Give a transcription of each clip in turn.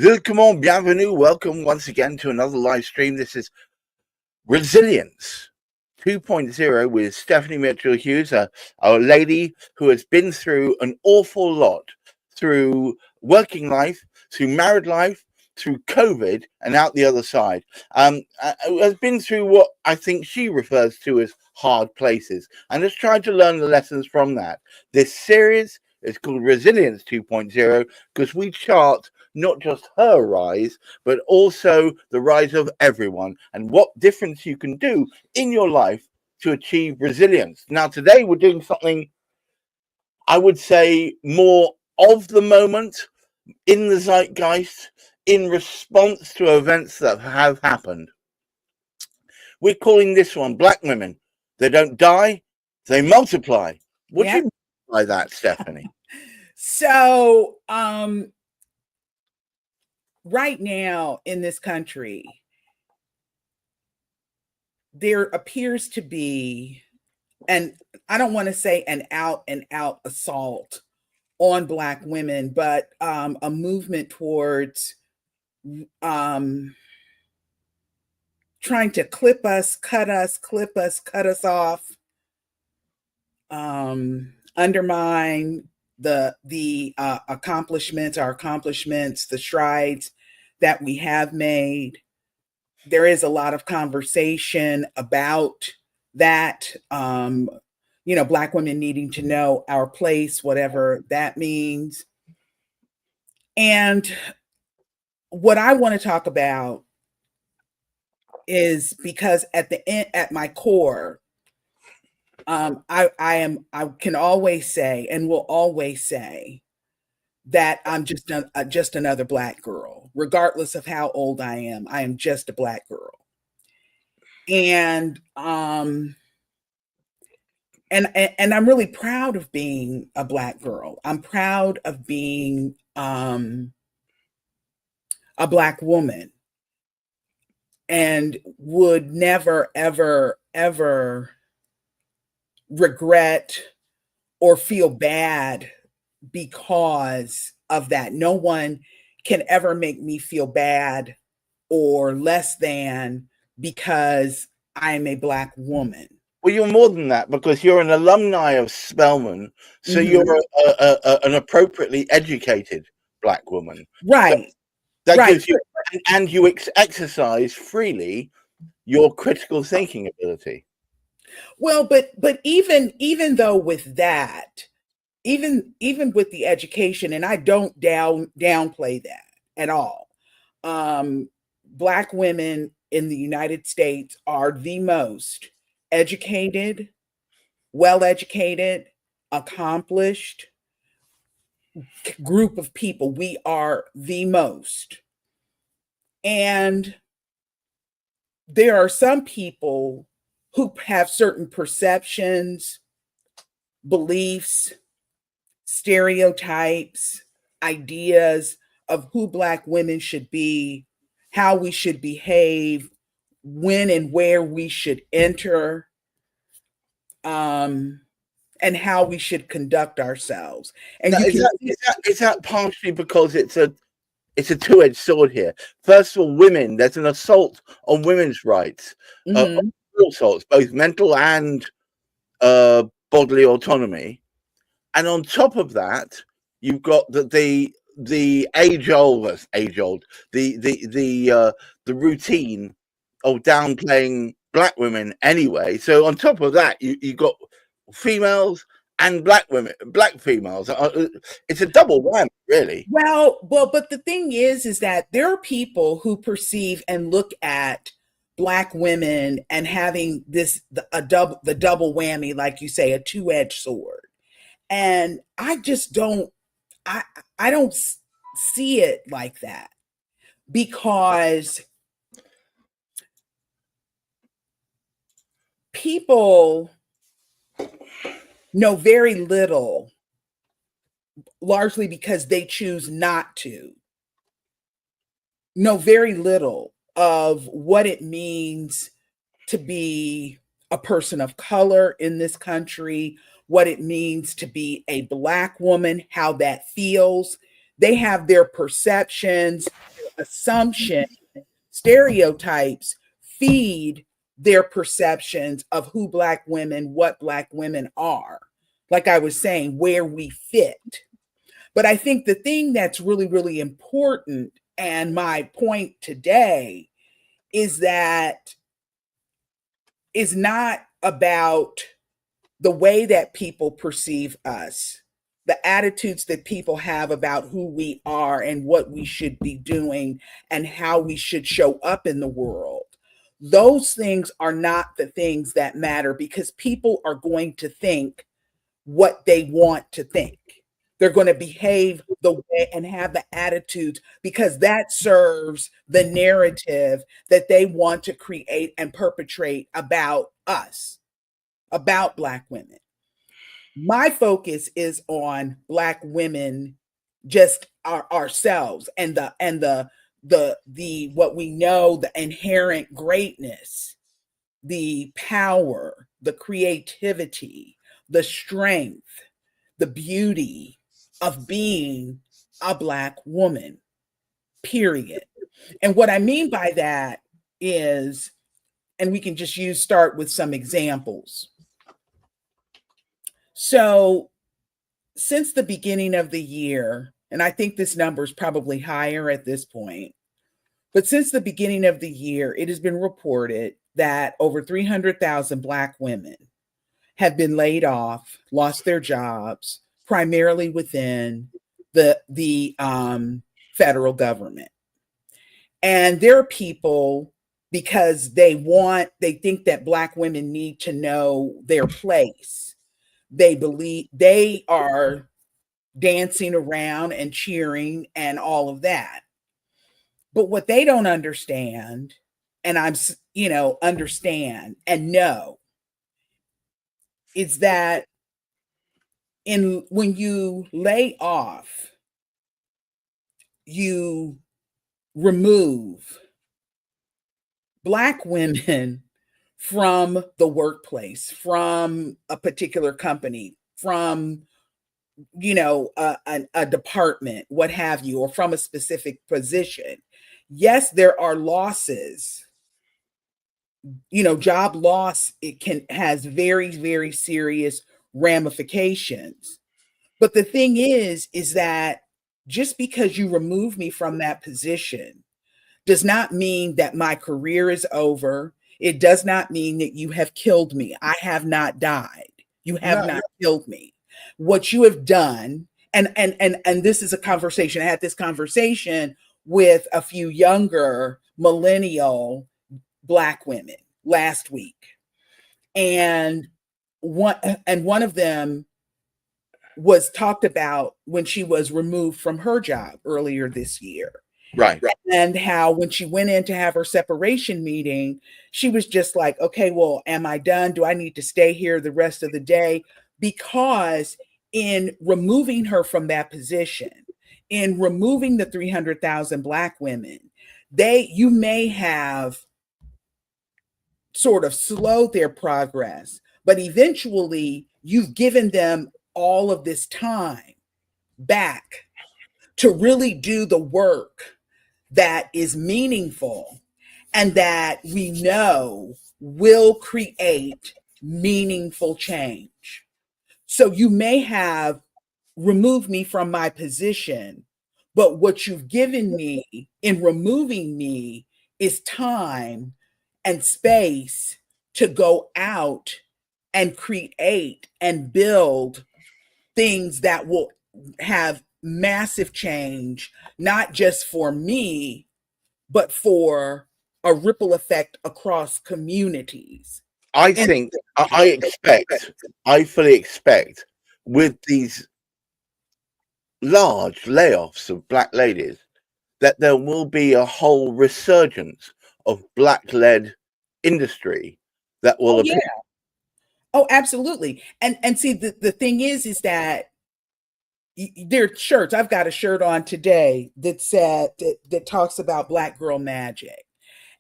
Welcome, bienvenue, welcome once again to another live stream. This is Resilience 2.0 with Stephanie Mitchell Hughes, a lady who has been through an awful lot, through working life, through married life, through COVID, and out the other side. Has been through what I think she refers to as hard places, and has tried to learn the lessons from that. This series is called Resilience 2.0 because we chart not just her rise, but also the rise of everyone and what difference you can do in your life to achieve resilience. Now, today we're doing something I would say more of the moment, in the zeitgeist, in response to events that have happened. We're calling this one Black Women. They don't die, they multiply. What do you mean by that, Stephanie? So, right now in this country, there appears to be, and I don't want to say an out and out assault on Black women, but a movement towards trying to clip us, cut us off, undermine the accomplishments, the strides that we have made. There is a lot of conversation about that. Black women needing to know our place, whatever that means. And what I want to talk about is because at the end, at my core, I can always say and will always say that I'm just another Black girl, regardless of how old I am. I am just a Black girl, and I'm really proud of being a Black girl. I'm proud of being a Black woman, and would never, ever, ever regret or feel bad because of that. No one can ever make me feel bad or less than because I'm a Black woman. Well, you're more than that because you're an alumni of Spelman, so you're an appropriately educated Black woman. Right. That gives you, and you exercise freely your critical thinking ability. Well, but even though with that, even with the education, and I don't downplay that at all. Black women in the United States are the most educated, well-educated, accomplished group of people. We are the most. And there are some people who have certain perceptions, beliefs, stereotypes, ideas of who Black women should be, how we should behave, when and where we should enter, and how we should conduct ourselves. And now, is that partially because it's a two-edged sword here? First of all, women, there's an assault on women's rights, all sorts, both mental and bodily autonomy. And on top of that, you've got the age-old, the routine of downplaying Black women anyway. So on top of that, you got females and Black women, Black females. It's a double whammy, really. Well, but the thing is that there are people who perceive and look at Black women and having the double whammy, like you say, a two-edged sword. And I just don't see it like that, because people know very little, largely because they choose not to know very little of what it means to be a person of color in this country, what it means to be a Black woman, how that feels. They have their perceptions, assumption, stereotypes feed their perceptions of who Black women, what Black women are. Like I was saying, where we fit. But I think the thing that's really, really important, and my point today, is that is not about the way that people perceive us, the attitudes that people have about who we are and what we should be doing and how we should show up in the world. Those things are not the things that matter because people are going to think what they want to think. They're going to behave the way and have the attitudes because that serves the narrative that they want to create and perpetrate about us, about Black women. My focus is on Black women, just ourselves, and the what we know, the inherent greatness, the power, the creativity, the strength, the beauty of being a Black woman, period. And what I mean by that is, and we can just start with some examples. So, since the beginning of the year, and I think this number is probably higher at this point, but since the beginning of the year, it has been reported that over 300,000 Black women have been laid off, lost their jobs, primarily within the federal government. And there are people, because they think that Black women need to know their place. They believe they are dancing around and cheering and all of that. But what they don't understand, and understand and know, is that when you lay off, you remove Black women from the workplace, from a particular company, from a department, what have you, or from a specific position. Yes, there are losses. Job loss, has very, very serious ramifications. But the thing is that just because you remove me from that position does not mean that my career is over. It does not mean that you have killed me. I have not died. You have not killed me. What you have done, and this is a conversation. I had this conversation with a few younger millennial Black women last week. And one of them was talked about when she was removed from her job earlier this year. Right. And how when she went in to have her separation meeting, she was just like, okay, well, am I done? Do I need to stay here the rest of the day? Because in removing her from that position, in removing the 300,000 Black women, you may have sort of slowed their progress, but eventually you've given them all of this time back to really do the work that is meaningful and that we know will create meaningful change. So you may have removed me from my position, but what you've given me in removing me is time and space to go out and create and build things that will have massive change, not just for me, but for a ripple effect across communities. I And think, I fully expect with these large layoffs of Black ladies that there will be a whole resurgence of Black-led industry that will oh appear. yeah, oh absolutely. And see, the thing is that there are shirts. I've got a shirt on today that talks about Black girl magic.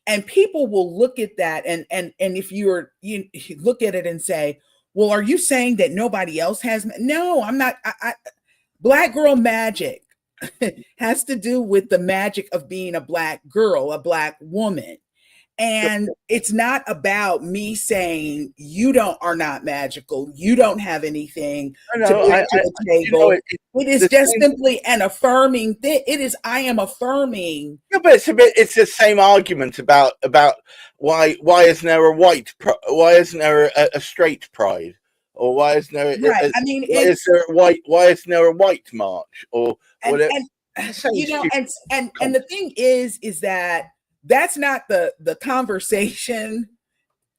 And people will look at that and if you look at it and say, well, are you saying that nobody else has? No, I'm not. Black girl magic has to do with the magic of being a Black girl, a Black woman. And it's not about me saying you don't are not magical, you don't have anything I to know. bring to the table. It is The just same. simply an affirming thing. It is, I am affirming. Yeah, but it's the same argument about why isn't there a why isn't there a straight pride, or why isn't there Right. I mean, why isn't there a white march or whatever? and It's the same you know, stupid and the thing is that that's not the conversation.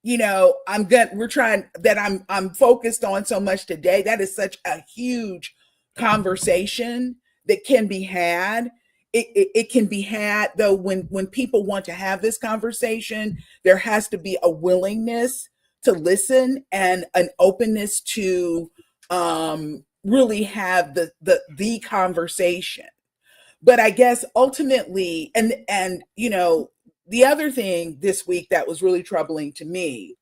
We're trying that I'm focused on so much today. That is such a huge conversation that can be had. It can be had, though, when people want to have this conversation, there has to be a willingness to listen and an openness to really have the conversation. But I guess ultimately, and the other thing this week that was really troubling to me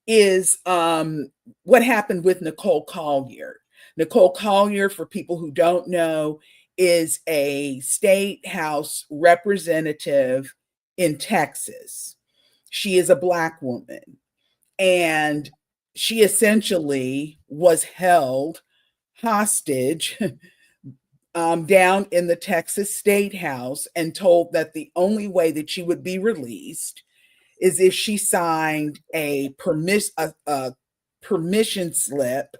is what happened with Nicole Collier. Nicole Collier, for people who don't know, is a state house representative in Texas. She is a Black woman, and she essentially was held hostage down in the Texas State House and told that the only way that she would be released is if she signed a permission slip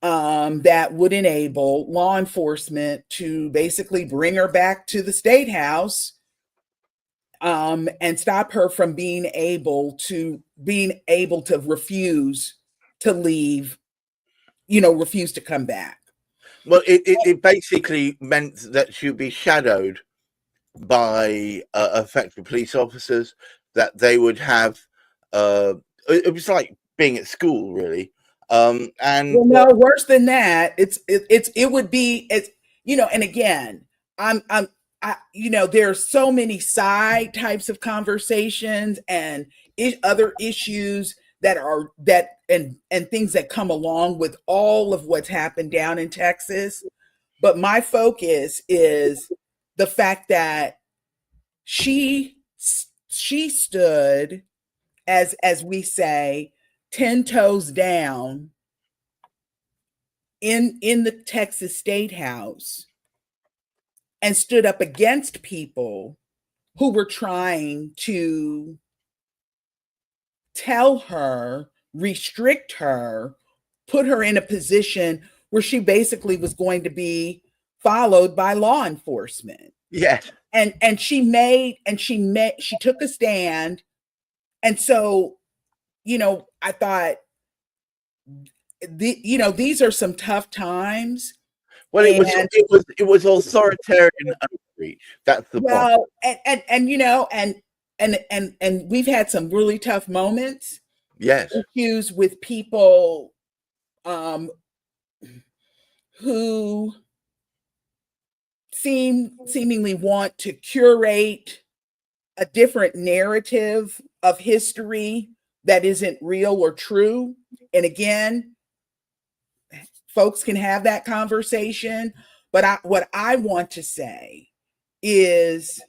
that would enable law enforcement to basically bring her back to the State House and stop her from being able to refuse to leave, refuse to come back. Well, it basically meant that she'd be shadowed by effective police officers, that they would have it was like being at school, really. And Well, no, worse than that. It would be, and again, I'm there's so many side types of conversations and other issues and things that come along with all of what's happened down in Texas. But my focus is the fact that she stood, as we say, 10 toes down in the Texas State House and stood up against people who were trying to tell her, restrict her, put her in a position where she basically was going to be followed by law enforcement. yes, And she took a stand. And so, I thought, these are some tough times. well, And it was authoritarian outreach. That's the point. well, and we've had some really tough moments, Yes, issues with people who seemingly want to curate a different narrative of history that isn't real or true. And again, folks can have that conversation, but what I want to say is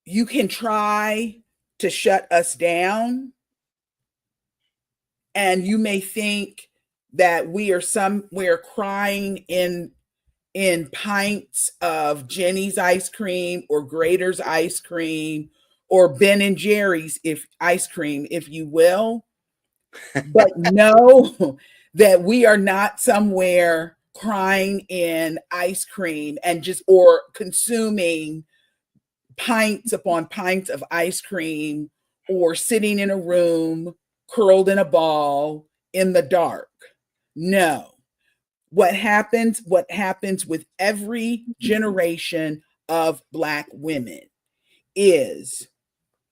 you can try to shut us down, and you may think that we are somewhere crying in pints of Jenny's ice cream or Grater's ice cream or Ben and Jerry's ice cream, if you will. But know that we are not somewhere crying in ice cream or consuming pints upon pints of ice cream or sitting in a room curled in a ball in the dark. No. What happens with every generation of Black women is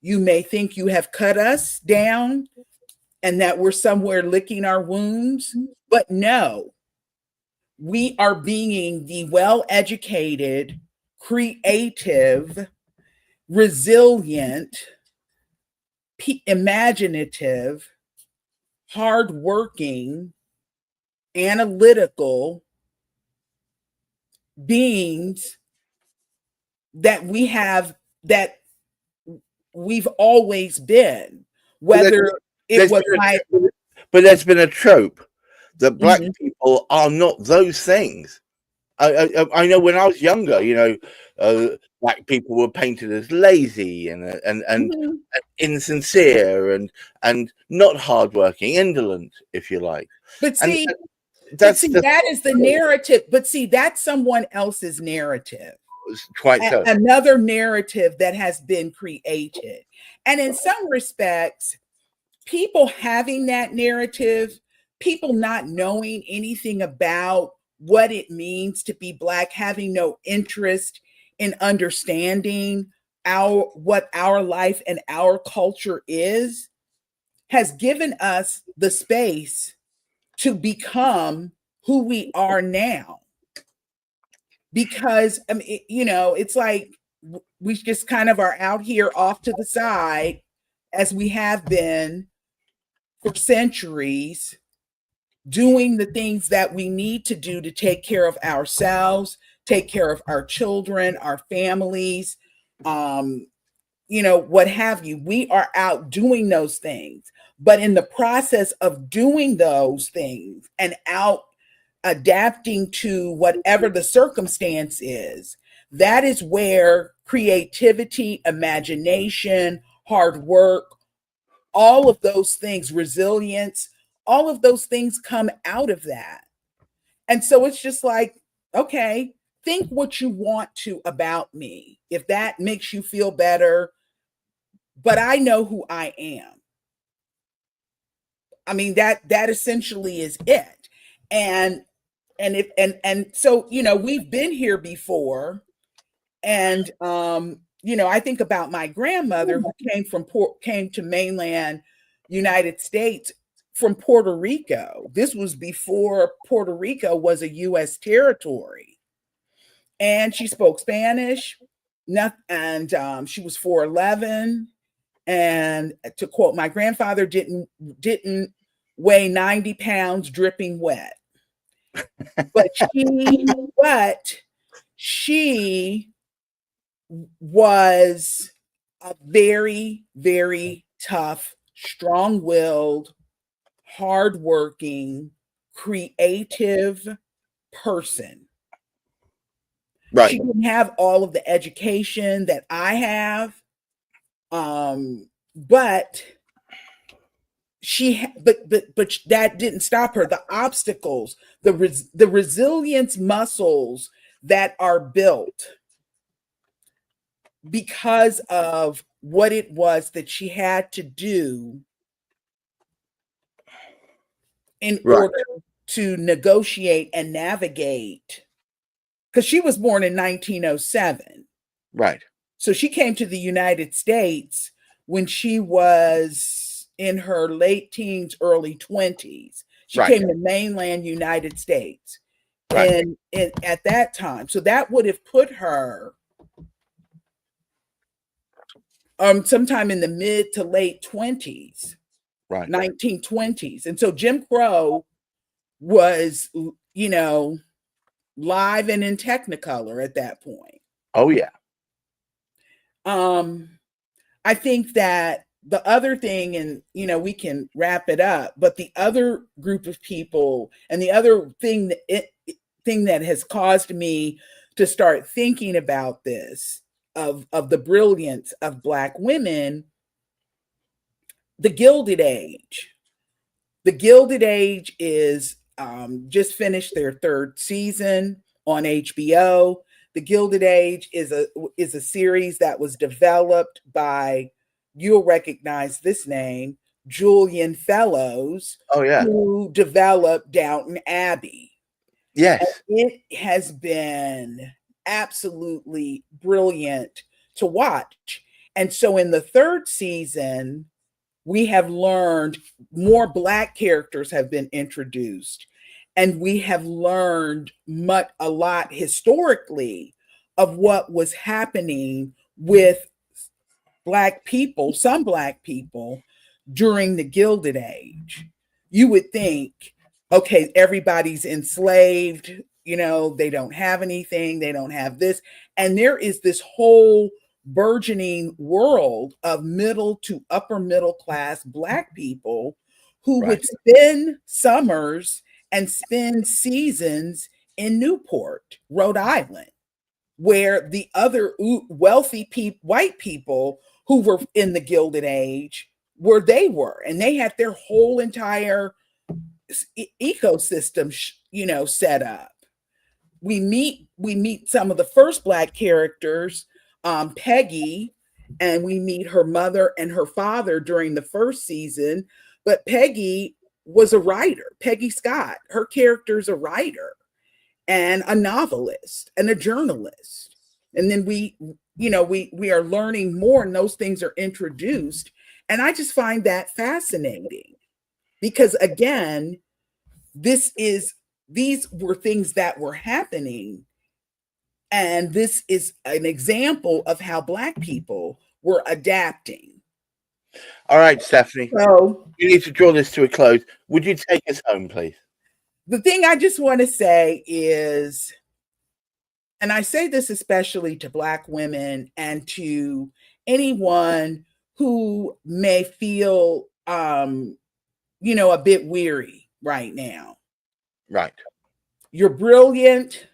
you may think you have cut us down and that we're somewhere licking our wounds, but no, we are being the well-educated, creative, resilient, imaginative hardworking, analytical beings that that we've always been, But whether it there's was been my but there's been a trope that black Mhm, people are not those things. I know when I was younger, black people were painted as lazy and mhm. insincere and not hardworking, indolent, if you like. But And see, but that's see, the that is the narrative. But see, that's someone else's narrative, quite so. another narrative that has been created. And in some respects, people having that narrative, people not knowing anything about what it means to be Black, having no interest in understanding what our life and our culture is, has given us the space to become who we are now. Because I mean, it's like we just kind of are out here off to the side, as we have been for centuries, doing the things that we need to do to take care of ourselves, take care of our children, our families, what have you. We are out doing those things. But in the process of doing those things and out adapting to whatever the circumstance is, that is where creativity, imagination, hard work, all of those things, resilience, all of those things come out of that. And so it's just like, okay, think what you want to about me, if that makes you feel better, but I know who I am. I mean, that essentially is it. And if and so, we've been here before. And I think about my grandmother, who came to mainland United States from Puerto Rico. This was before Puerto Rico was a US territory. And she spoke Spanish, and she was 4'11". And to quote my grandfather, didn't weigh 90 pounds dripping wet. But she was a very, very tough, strong-willed, hardworking, creative person. Right, She didn't have all of the education that I have, but but that didn't stop her. The obstacles, the resilience muscles that are built because of what it was that she had to do in right, order to negotiate and navigate, because she was born in 1907. right, So she came to the United States when she was in her late teens, early 20s. She right, came to mainland United States right, at that time. So that would have put her sometime in the mid to late 20s, right. 1920s. And so Jim Crow was, live and in Technicolor at that point. Oh yeah, Um, I think that the other thing, and we can wrap it up, but the other group of people, and the other thing that has caused me to start thinking about this, of the brilliance of Black women, the Gilded Age. The Gilded Age is just finished their third season on HBO. The Gilded Age is a series that was developed by, you'll recognize this name, Julian Fellows, oh yeah, who developed Downton Abbey. And yes, it has been absolutely brilliant to watch. And so in the third season, we have learned more Black characters have been introduced, and we have learned a lot historically of what was happening with some Black people during the Gilded Age. you would think, okay, everybody's enslaved, they don't have anything, they don't have this. And there is this whole burgeoning world of middle to upper middle class Black people who Right. would spend summers and spend seasons in Newport, Rhode Island, where the other wealthy white people who were in the Gilded Age where they were, and they had their whole entire ecosystem, set up. We meet some of the first Black characters, Peggy, and we meet her mother and her father during the first season. But Peggy was a writer. Peggy Scott, her character's a writer and a novelist and a journalist. And then we are learning more, and those things are introduced. And I just find that fascinating because, again, these were things that were happening. And this is an example of how Black people were adapting. All right, Stephanie. So You need to draw this to a close. Would you take us home, please? the thing I just want to say is, and I say this especially to Black women and to anyone who may feel, a bit weary right now. Right. You're brilliant.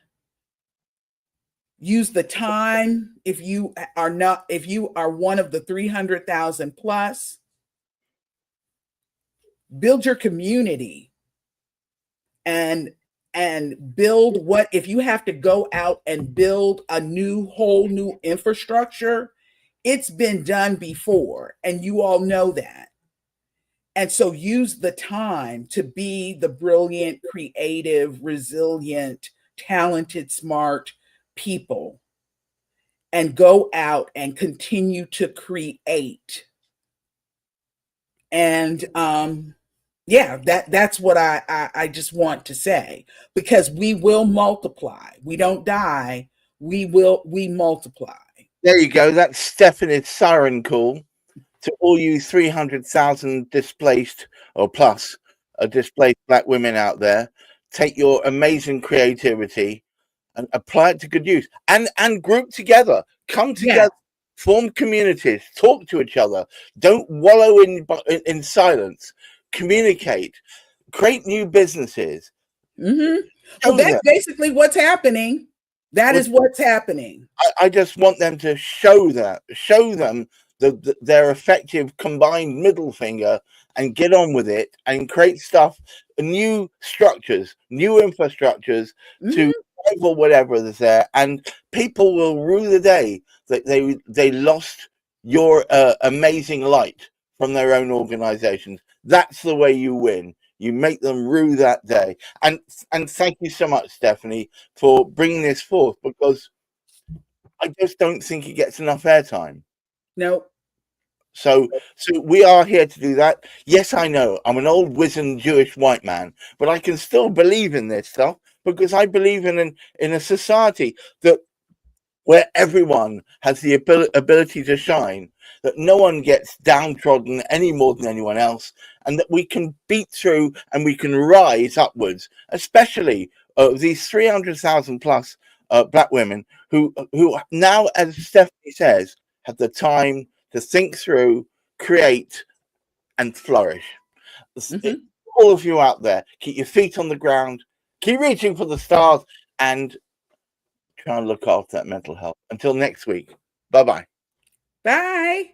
Use the time. If you are one of the 300,000 plus, build your community and build if you have to go out and build a whole new infrastructure, it's been done before, and you all know that. And so use the time to be the brilliant, creative, resilient, talented, smart people, and go out and continue to create. And that's what I just want to say, because we will multiply. We don't die. We multiply. There you go. That's Stephanie's siren call to all you 300,000 displaced or plus displaced Black women out there. Take your amazing creativity and apply it to good use, and group together, come together, form communities, talk to each other. Don't wallow in silence. Communicate, create new businesses. Mm-hmm. Well, that's basically what's happening. That is what's happening. I just want them to show them their effective combined middle finger and get on with it and create stuff, new structures, new infrastructures to rival whatever is there, and people will rue the day that they lost your amazing light from their own organizations. That's the way you win. You make them rue that day. And thank you so much, Stephanie, for bringing this forth, because I just don't think it gets enough airtime. No. So we are here to do that. Yes, I know I'm an old wizened Jewish white man, but I can still believe in this stuff because I believe in a society where everyone has the ability to shine, that no one gets downtrodden any more than anyone else, and that we can beat through and we can rise upwards, especially these 300,000 plus Black women who now, as Stephanie says, have the time to think through, create, and flourish. All of you out there, keep your feet on the ground, keep reaching for the stars, and try and look after that mental health. Until next week. Bye-bye. Bye.